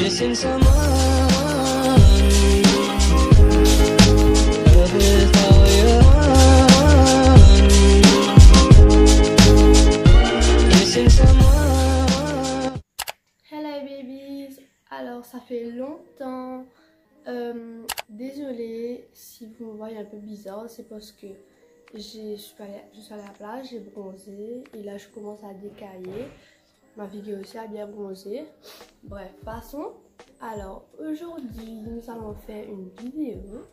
missing someone with all your missing someone. Hello babies, alors ça fait longtemps, désolée si vous me voyez un peu bizarre, c'est parce que je suis allée à la plage, j'ai bronzé et là je commence à décailler. Ma figure aussi a bien bronzé. Bref, passons. Alors aujourd'hui nous allons faire une vidéo.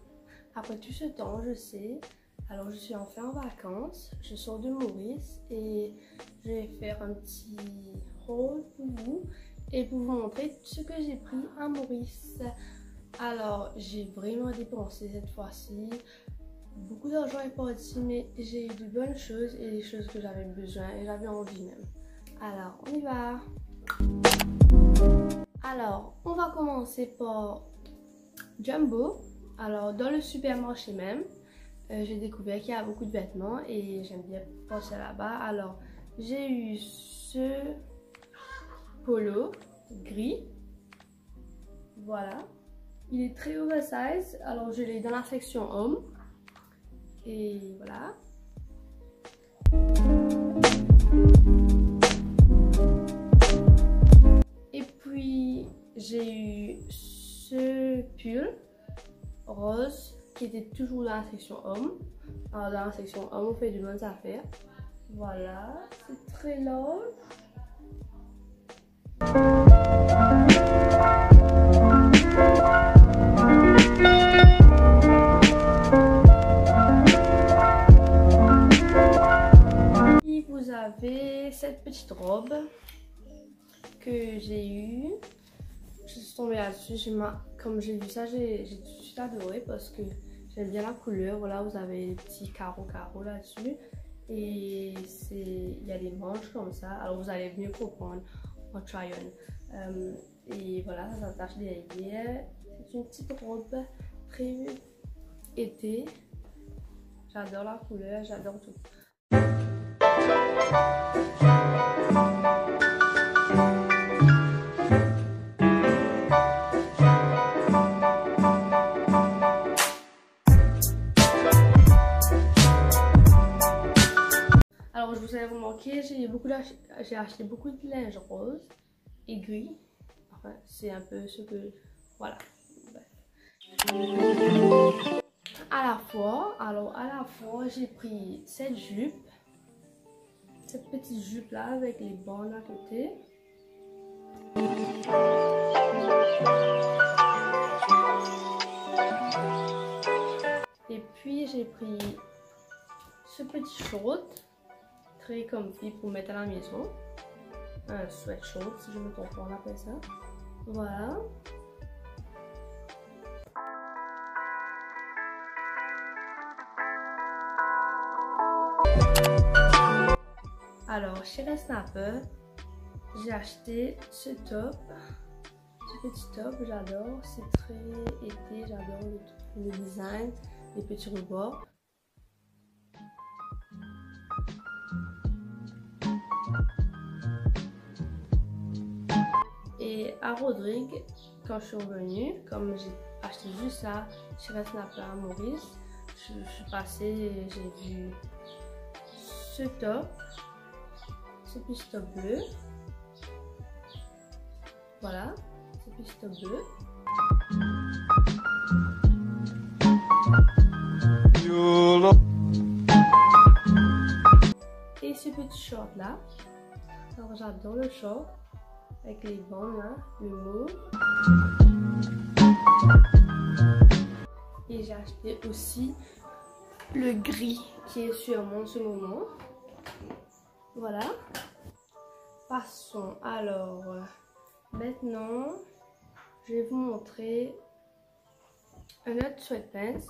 Après tout ce temps, je sais. Alors je suis enfin en vacances. Je sors de Maurice et je vais faire un petit haul pour vous et pour vous montrer ce que j'ai pris à Maurice. Alors j'ai vraiment dépensé cette fois-ci. Beaucoup d'argent est parti, mais j'ai eu de bonnes choses et des choses que j'avais besoin et j'avais envie même. Alors, on y va. Alors, on va commencer par Jumbo. Alors, dans le supermarché même, j'ai découvert qu'il y a beaucoup de vêtements et j'aime bien passer là-bas. Alors, j'ai eu ce polo gris. Voilà. Il est très oversize. Alors, je l'ai dans la section homme. Et voilà. J'ai eu ce pull rose qui était toujours dans la section homme. Alors dans la section homme, on fait de bonnes affaires. Voilà, c'est très large. Et vous avez cette petite robe que j'ai eue. Je suis tombée là-dessus, comme j'ai vu ça, j'ai tout de suite adoré parce que j'aime bien la couleur. Voilà, vous avez les petits carreaux là-dessus et il y a des manches comme ça. Alors vous allez mieux comprendre en try-on. Et voilà, ça s'attache derrière. C'est une petite robe très été. J'adore la couleur, j'adore tout. Alors, je vous avais remarqué, j'ai acheté beaucoup de linge rose et gris. Enfin, c'est un peu ce que... Voilà. À la fois, j'ai pris cette jupe. Cette petite jupe là avec les bandes à côté. Et puis, j'ai pris ce petit short. Très comfy pour mettre à la maison. Un sweatshirt, si je me trompe pas, on appelle ça. Voilà. Alors, chez les Snapper, j'ai acheté ce top. Ce petit top, j'adore. C'est très été, j'adore le design, les petits rebords. Et à Rodrigue, quand je suis revenue, comme j'ai acheté juste ça chez la Snapper à Maurice, je suis passée et j'ai vu ce top, ce petit top bleu. Voilà, ce petit top bleu. Et ce petit short là. Alors j'adore le short. Avec les bandes là, le mauve. Et j'ai acheté aussi le gris qui est sur moi en ce moment. Voilà. Passons. Alors, maintenant, je vais vous montrer un autre sweatpants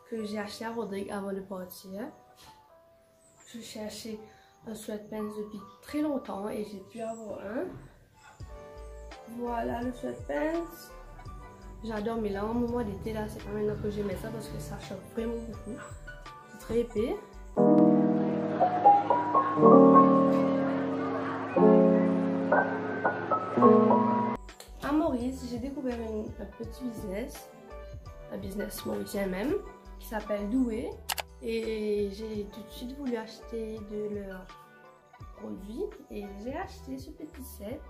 que j'ai acheté à Rodrigue avant de partir. Je cherchais un sweatpants depuis très longtemps et j'ai pu avoir un. Voilà le sweatpants. J'adore, mais là en moment d'été, là c'est pas maintenant que j'aimais ça parce que ça chauffe vraiment beaucoup. C'est très épais. À Maurice, Maurice, j'ai découvert un petit un business mauricien même, qui s'appelle Doué. Et j'ai tout de suite voulu acheter de leurs produits et j'ai acheté ce petit set.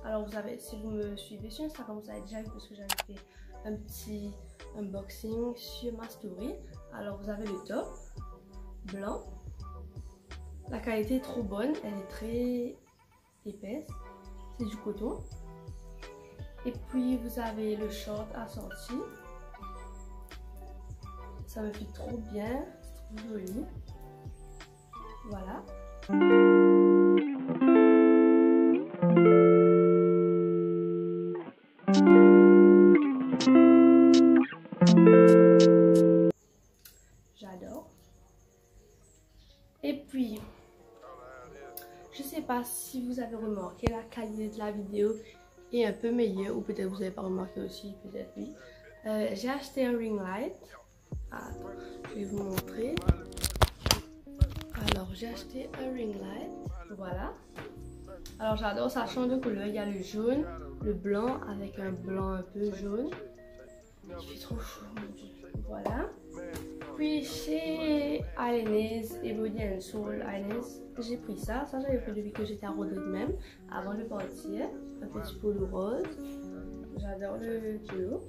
Alors vous avez, si vous me suivez sur Instagram, vous avez déjà vu parce que j'avais fait un petit unboxing sur ma story. Alors vous avez le top blanc. La qualité est trop bonne, elle est très épaisse, c'est du coton. Et puis vous avez le short assorti. Ça me fait trop bien, c'est trop joli. Voilà. J'adore. Et puis, je sais pas si vous avez remarqué, la qualité de la vidéo est un peu meilleure, ou peut-être vous n'avez pas remarqué aussi, peut-être oui. J'ai acheté un ring light. Attends, je vais vous montrer. Alors, j'ai acheté un ring light. Voilà. Alors, j'adore, ça change de couleur. Il y a le jaune, le blanc avec un blanc un peu jaune. Il fait trop chaud, mon Dieu. Voilà. Puis chez Eyelinaze et Body and Soul Eyelinaze, j'ai pris ça. Ça, j'avais pris depuis que j'étais à Rodez même, avant de partir. Un petit polo rose. J'adore le polo.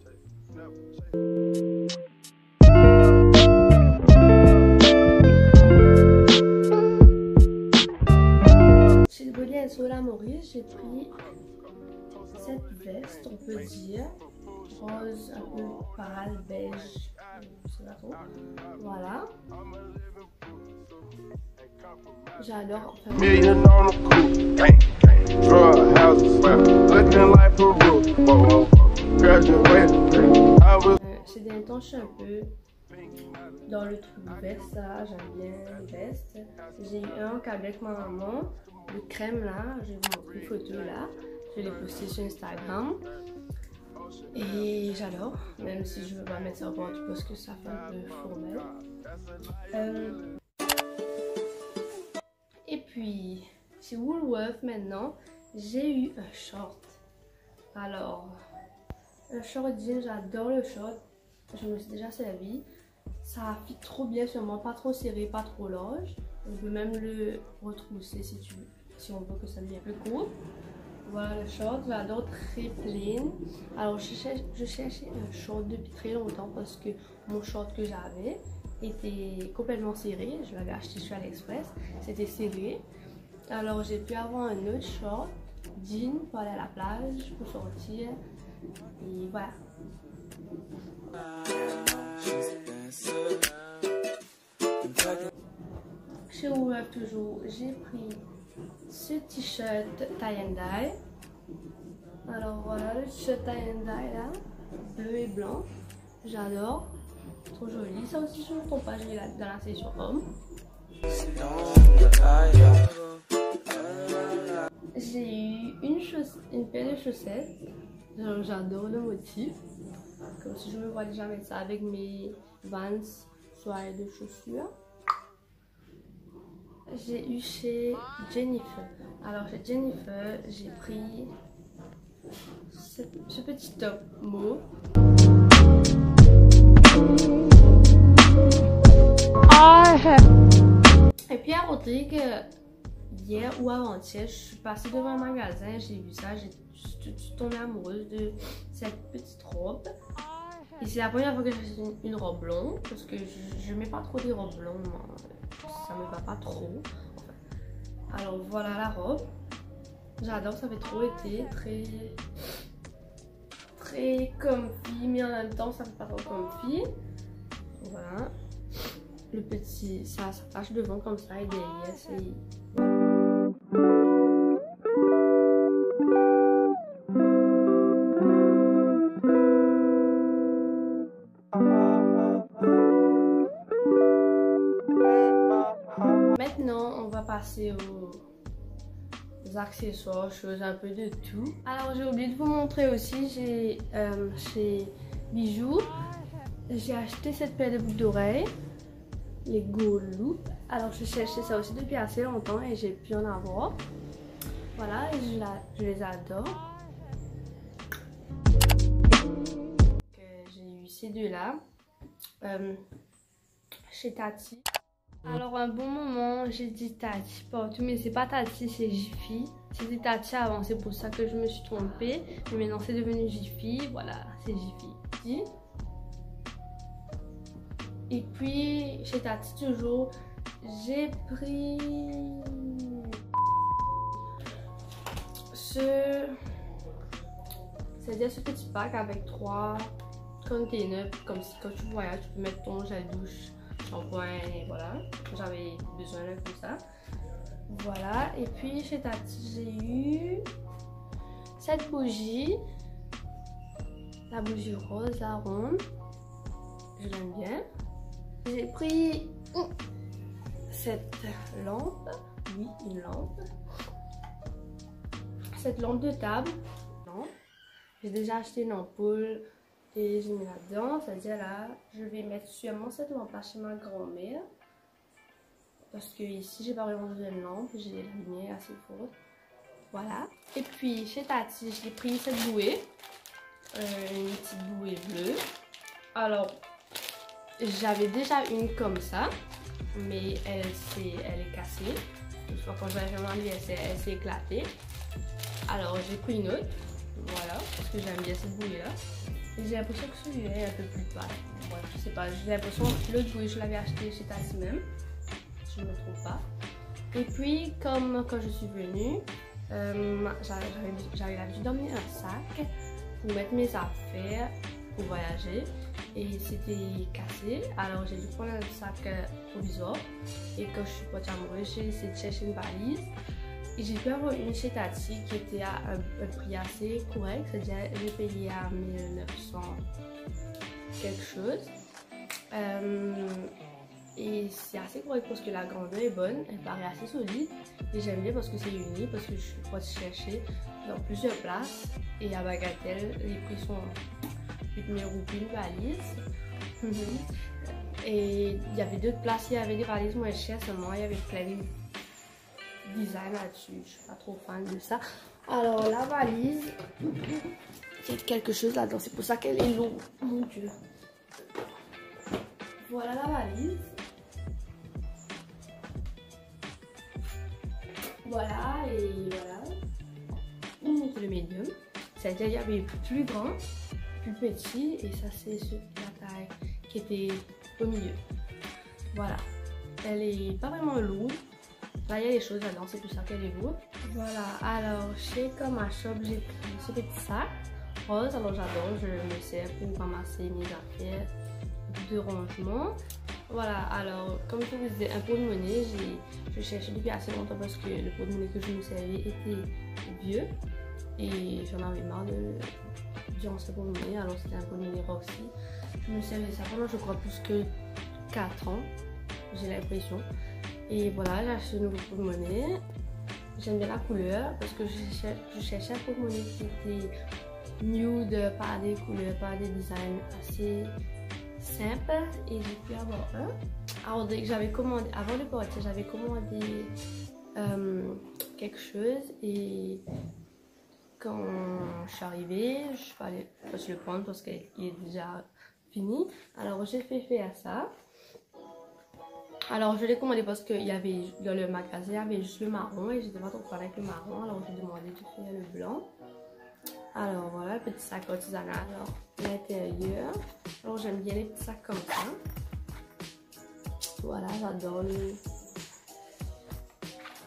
Chez Body and Soul à Maurice, j'ai pris cette veste, on peut dire. Rose, un peu pâle, beige, je sais pas trop. Voilà. J'adore. Enfin, ces derniers temps, je suis un peu dans le truc veste, ça, j'aime bien les vestes. J'ai eu un qu'avec ma maman, de crème là, je vais vous montrer une photo là. Je l'ai posté sur Instagram. Et j'adore, même si je veux pas mettre ça au bord parce que ça fait un peu formel. Et puis, chez Woolworth maintenant, j'ai eu un short. Alors, un short jean, j'adore le short. Je me suis déjà servi. Ça fit trop bien sur moi, pas trop serré, pas trop large. On peut même le retrousser si on veut que ça devienne plus court. Voilà le short, j'adore, très plain. Alors je cherchais un short depuis très longtemps parce que mon short que j'avais était complètement serré. Je l'avais acheté sur AliExpress, c'était serré. Alors j'ai pu avoir un autre short, jean, pour aller à la plage, pour sortir. Et voilà. Chez Woolworth toujours, j'ai pris ce t-shirt tie and dye. Alors voilà le t-shirt tie and dye là, bleu et blanc. J'adore, trop joli. Ça aussi, je ne me trompe pas, j'ai dans la section homme. J'ai eu une paire de chaussettes. J'adore le motif. Comme si je me vois déjà mettre ça avec mes Vans soirée de chaussures. J'ai eu chez Jennifer. Alors chez Jennifer, j'ai pris ce petit top mauve. Et puis à Rodrigue, hier ou avant-hier, je suis passée devant un magasin, j'ai vu ça, je suis tombée amoureuse de cette petite robe. Et c'est la première fois que j'achète une robe blonde, parce que je mets pas trop des robes blondes, ça me va pas trop. Alors voilà la robe. J'adore, ça fait trop été, très comfy, mais en même temps ça fait pas trop comfy. Voilà. Le petit, ça s'attache devant comme ça et derrière c'est... Maintenant, on va passer aux accessoires, choses un peu de tout. Alors, j'ai oublié de vous montrer aussi, j'ai chez Bijoux, j'ai acheté cette paire de boucles d'oreilles, les Gold Loop. Alors, je cherchais ça aussi depuis assez longtemps et j'ai pu en avoir. Voilà, et je les adore. ces deux-là chez Tati. Alors un bon moment, j'ai dit Tati partout, mais c'est pas Tati, c'est Jiffy. C'était Tati avant, c'est pour ça que je me suis trompée. Mais maintenant c'est devenu Jiffy, voilà, c'est Jiffy. Et puis chez Tati toujours, j'ai pris c'est-à-dire ce petit pack avec 3 containers, comme si quand tu voyages, tu peux mettre ton gel douche, shampoing, et voilà. J'avais besoin de comme ça. Voilà, et puis chez Tati, j'ai eu cette bougie, la bougie rose, la ronde, je l'aime bien. J'ai pris cette lampe, oui, une lampe. Cette lampe de table, j'ai déjà acheté une ampoule et j'ai mis là-dedans. C'est-à-dire là, je vais mettre sûrement cette lampe là chez ma grand-mère. Parce que ici, j'ai pas vraiment besoin de lampe, j'ai la lumière assez forte. Voilà. Et puis chez Tati, j'ai pris cette bouée, une petite bouée bleue. Alors, j'avais déjà une comme ça, mais elle est cassée. Une fois quand j'avais fait mon anniversaire, elle s'est éclatée. Alors j'ai pris une autre, voilà, parce que j'aime bien cette bouée là. Et j'ai l'impression que celui-là est un peu plus pâle. Voilà, je sais pas, j'ai l'impression que l'autre bouée je l'avais acheté chez Tati même, si je ne me trompe pas. Et puis comme quand je suis venue, j'avais l'habitude d'emmener un sac pour mettre mes affaires pour voyager. Et c'était cassé, alors j'ai dû prendre un sac provisoire. Et quand je suis partie amoureuse, j'ai essayé de chercher une valise. Et j'ai pu avoir une chez Tati qui était à un prix assez correct, c'est-à-dire j'ai payé à 1900 quelque chose. Et c'est assez correct parce que la grandeur est bonne, elle paraît assez solide. Et j'aime bien parce que c'est uni, parce que je suis partie chercher dans plusieurs places. Et à Bagatelle, les prix sont 8 000 roupies une valise. Et il y avait d'autres places, il y avait des valises moins chères seulement, il y avait plein de design là-dessus, je suis pas trop fan de ça. Alors la valise, il y a quelque chose là-dedans, c'est pour ça qu'elle est lourde, mon dieu. Voilà la valise. Voilà, et voilà. C'est le médium. C'est-à-dire il y avait plus grand, plus petit, et ça c'est la taille qui était au milieu. Voilà. Elle est pas vraiment lourde. Là, il y a des choses là-dedans, c'est pour ça qu'elle est lourde. Voilà, alors chez Coma Shop, j'ai pris ce petit sac rose. Alors j'adore, je me sers pour ramasser mes affaires de rangement. Voilà, alors comme je vous disais, un pot de monnaie, je cherchais depuis assez longtemps parce que le pot de monnaie que je me servais était vieux. Et j'en avais marre de durant ce pot de monnaie, alors c'était un pot de monnaie Roxy. Je me servais ça pendant je crois plus que 4 ans, j'ai l'impression. Et voilà, j'ai acheté un nouveau pot de monnaie. J'aime bien la couleur parce que je cherchais un pot de monnaie qui était nude, pas des couleurs, pas des designs assez simples. Et j'ai pu avoir un. Alors dès que j'avais commandé, avant de partir, j'avais commandé quelque chose. Et quand je suis arrivée, je fallait le prendre parce qu'il est déjà fini. Alors j'ai fait faire ça. Alors je l'ai commandé parce qu'il y avait dans le magasin, il y avait juste le marron et j'étais pas trop fan avec le marron, alors j'ai demandé de faire le blanc. Alors voilà, petit sac artisanal. Alors l'intérieur, alors j'aime bien les petits sacs comme ça. Voilà, j'adore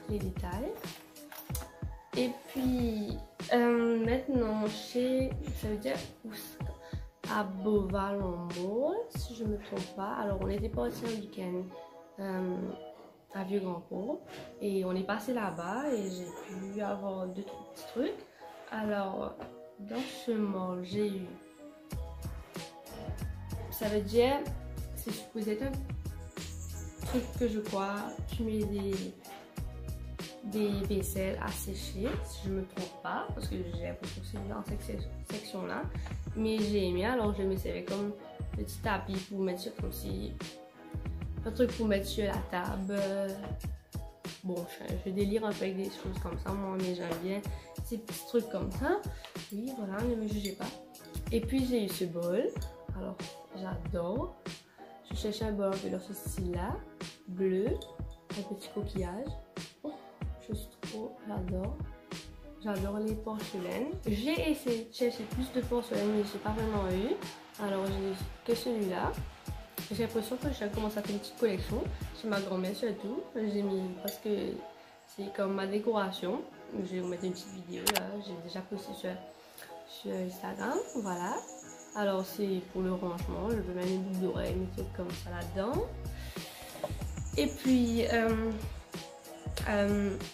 les détails. Et puis maintenant chez, ça veut dire à Beauval-en-Mall, si je me trompe pas. Alors on était parti un week-end à Vieux-Grand-Port et on est passé là-bas et j'ai pu avoir 2-3 petits trucs. Alors dans ce mall j'ai eu, ça veut dire, c'est supposé être un truc que je crois tu mets des vaisselles à sécher, si je me trompe pas, parce que j'ai l'impression que c'est dans cette section là, mais j'ai aimé, alors je me servais comme petit tapis pour mettre sur, comme si un truc pour mettre sur la table. Bon, je délire un peu avec des choses comme ça, moi, mais j'aime bien ces petits trucs comme ça. Oui, voilà, ne me jugez pas. Et puis j'ai eu ce bol. Alors, j'adore. Je cherchais un burger dans ce style-là, bleu, un petit coquillage. Oh, juste trop, j'adore. J'adore les porcelaines. J'ai essayé de chercher plus de porcelaine, mais j'ai pas vraiment eu. Alors j'ai que celui-là. J'ai l'impression que je commence à faire une petite collection. Chez ma grand-mère surtout. J'ai mis parce que c'est comme ma décoration. Je vais vous mettre une petite vidéo là. J'ai déjà posté sur Instagram. Voilà. Alors c'est pour le rangement. Je peux mettre une boucle d'oreille, des trucs comme ça là-dedans. Et puis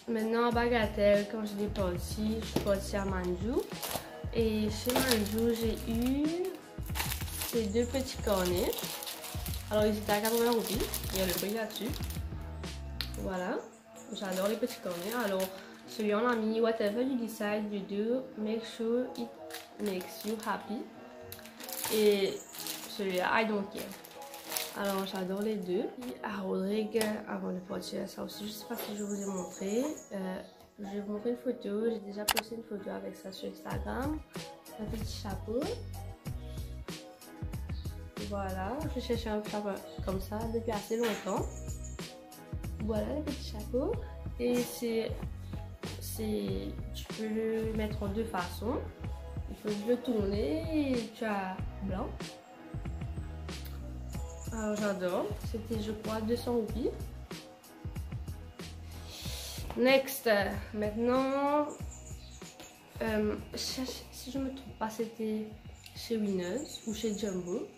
maintenant à Bagatelle, quand je l'ai parti, je suis partie à Manjou. Et chez Manjou, j'ai eu ces deux petits cornets. Alors ils étaient à 80 roupies, il y a le prix là-dessus. Voilà, j'adore les petits cornets. Alors celui-là on a mis whatever you decide you do, make sure it makes you happy. Et celui-là I don't care. Alors j'adore les deux. Et à Rodrigue, avant de partir, ça aussi, je sais pas si je vous ai montré. Je vais vous montrer une photo, j'ai déjà posté une photo avec ça sur Instagram. Un petit chapeau. Voilà, je cherchais un chapeau comme ça depuis assez longtemps. Voilà le petit chapeau. Et tu peux le mettre en deux façons. Il faut le tourner et tu as blanc. Alors j'adore. C'était je crois 200 roupies. Next, maintenant, si je me trompe pas, c'était chez Winners ou chez Jumbo.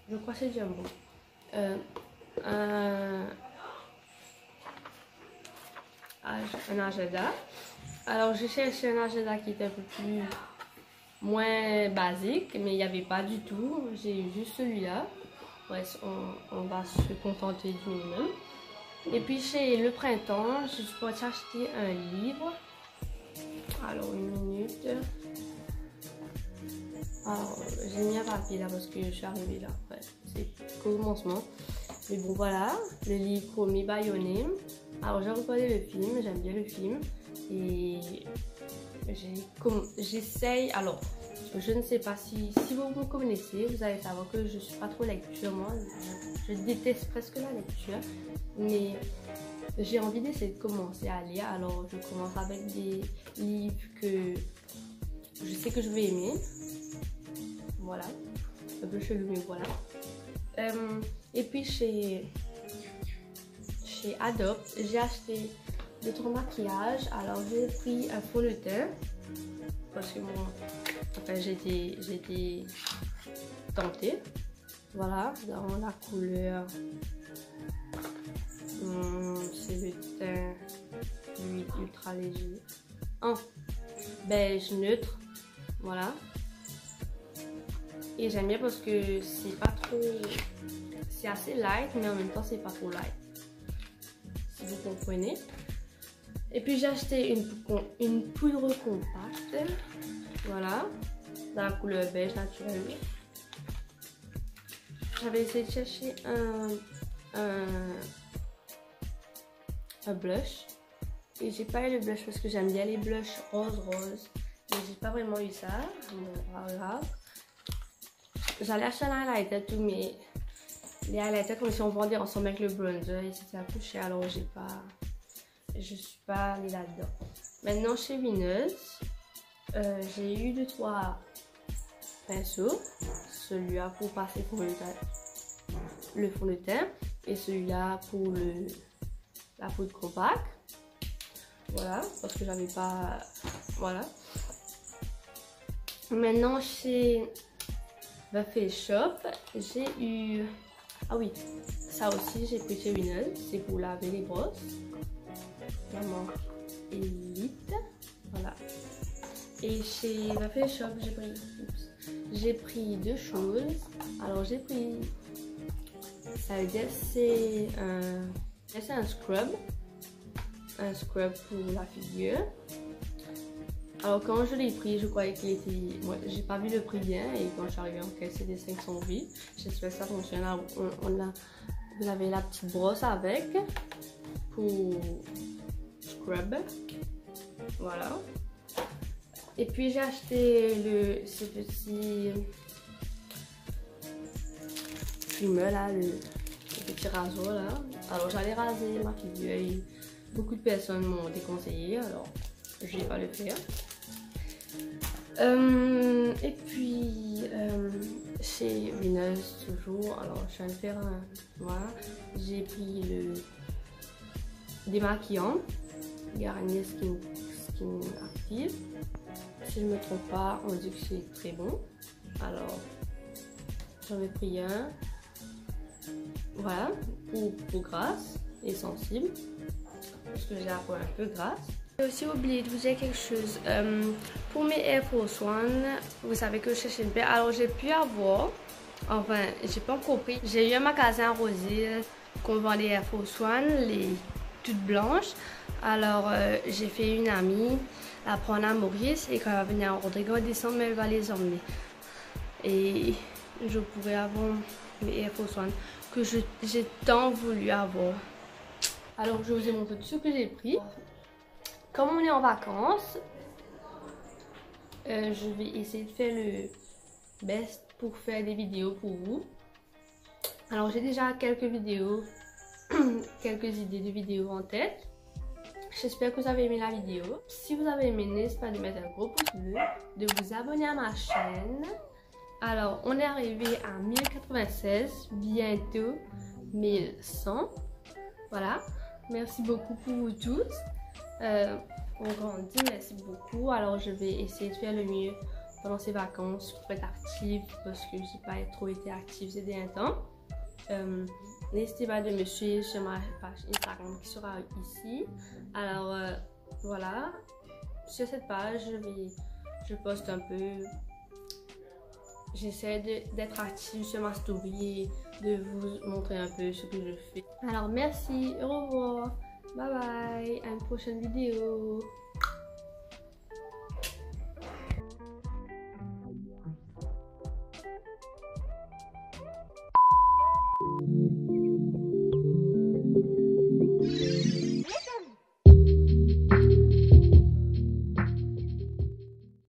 Je crois que c'est Jumbo. Un agenda. Alors j'ai cherché un agenda qui était un peu plus moins basique, mais il n'y avait pas du tout. J'ai eu juste celui-là. Bref, on va se contenter du minimum. Et puis chez Le Printemps, je suis partie acheter un livre. Alors une minute. Alors j'ai mis un papier là parce que je suis arrivée là. Bref, c'est commencement. Mais bon voilà, le livre Promis by Your Name. Alors j'ai regardé le film, j'aime bien le film. Et j'essaye, alors je ne sais pas si vous me connaissez, vous allez savoir que je suis pas trop lecture, moi je déteste presque la lecture, mais j'ai envie d'essayer de commencer à lire. Alors je commence avec des livres que je sais que je vais aimer, voilà, un peu chelou mais voilà. Et puis chez Adopt, j'ai acheté de ton maquillage. Alors j'ai pris un fond de teint parce que moi, enfin j'ai été tentée. Voilà, dans la couleur, c'est le teint nuit ultra léger, un beige neutre, voilà. Et j'aime bien parce que c'est pas trop, c'est assez light mais en même temps c'est pas trop light, si vous comprenez. Et puis j'ai acheté une poudre compacte, voilà, dans la couleur beige naturelle. J'avais essayé de chercher un blush et j'ai pas eu le blush parce que j'aime bien les blushs rose, mais j'ai pas vraiment eu ça, bon, pas grave. J'allais acheter un highlighter tout, mais les highlighters comme si on vendait ensemble avec le bronzer et c'était un peu cher, alors je suis pas allée là-dedans. Maintenant chez Winners, j'ai eu 2-3 pinceaux. Celui-là pour passer pour le fond de teint et celui-là pour la poudre compacte. Voilà, parce que j'avais pas, voilà. Maintenant chez The Face Shop, j'ai eu, ah oui, ça aussi j'ai pris chez Winners, c'est pour laver les brosses. Vraiment élite, voilà. Et chez The Face Shop, j'ai pris deux choses. Alors j'ai pris, ça veut dire c'est un scrub pour la figure. Alors quand je l'ai pris, je croyais qu'il était, ouais, j'ai pas vu le prix bien et quand je suis arrivée en caisse c'était 508. J'espère que ça fonctionne. Vous avez la petite brosse avec pour scrub, voilà. Et puis j'ai acheté ce petit trimmer là, le petit rasoir là. Alors j'allais raser ma figure et beaucoup de personnes m'ont déconseillé, alors je vais pas le faire. Et puis chez Winners toujours, alors je viens de faire un, voilà, j'ai pris le démaquillant Garnier Skin Active. Si je me trompe pas, on dit que c'est très bon, alors j'en ai pris un, voilà, pour peau grasse et sensible, parce que j'ai la peau un peu grasse. J'ai aussi oublié de vous dire quelque chose. Pour mes Air Force One, vous savez que je cherche une paire. Alors j'ai pu avoir, enfin j'ai pas compris. J'ai eu un magasin à Rosé qu'on vend les Air Force One, les toutes blanches. Alors j'ai fait une amie la prendre à Maurice et quand elle va venir en Rodrigo en décembre, elle va les emmener. Et je pourrais avoir mes Air Force One que j'ai tant voulu avoir. Alors je vous ai montré tout ce que j'ai pris. Comme on est en vacances, je vais essayer de faire le best pour faire des vidéos pour vous. Alors j'ai déjà quelques vidéos, quelques idées de vidéos en tête. J'espère que vous avez aimé la vidéo. Si vous avez aimé, n'hésitez pas de mettre un gros pouce bleu, de vous abonner à ma chaîne. Alors on est arrivé à 1096, bientôt 1100. Voilà, merci beaucoup pour vous tous. On grandit, merci beaucoup. Alors je vais essayer de faire le mieux pendant ces vacances pour être active parce que j'ai pas trop été active ces derniers temps. N'hésitez pas de me suivre sur ma page Instagram qui sera ici. Alors voilà, sur cette page je poste un peu, j'essaie d'être active sur ma story et de vous montrer un peu ce que je fais. Alors merci, au revoir. Bye bye, à une prochaine vidéo.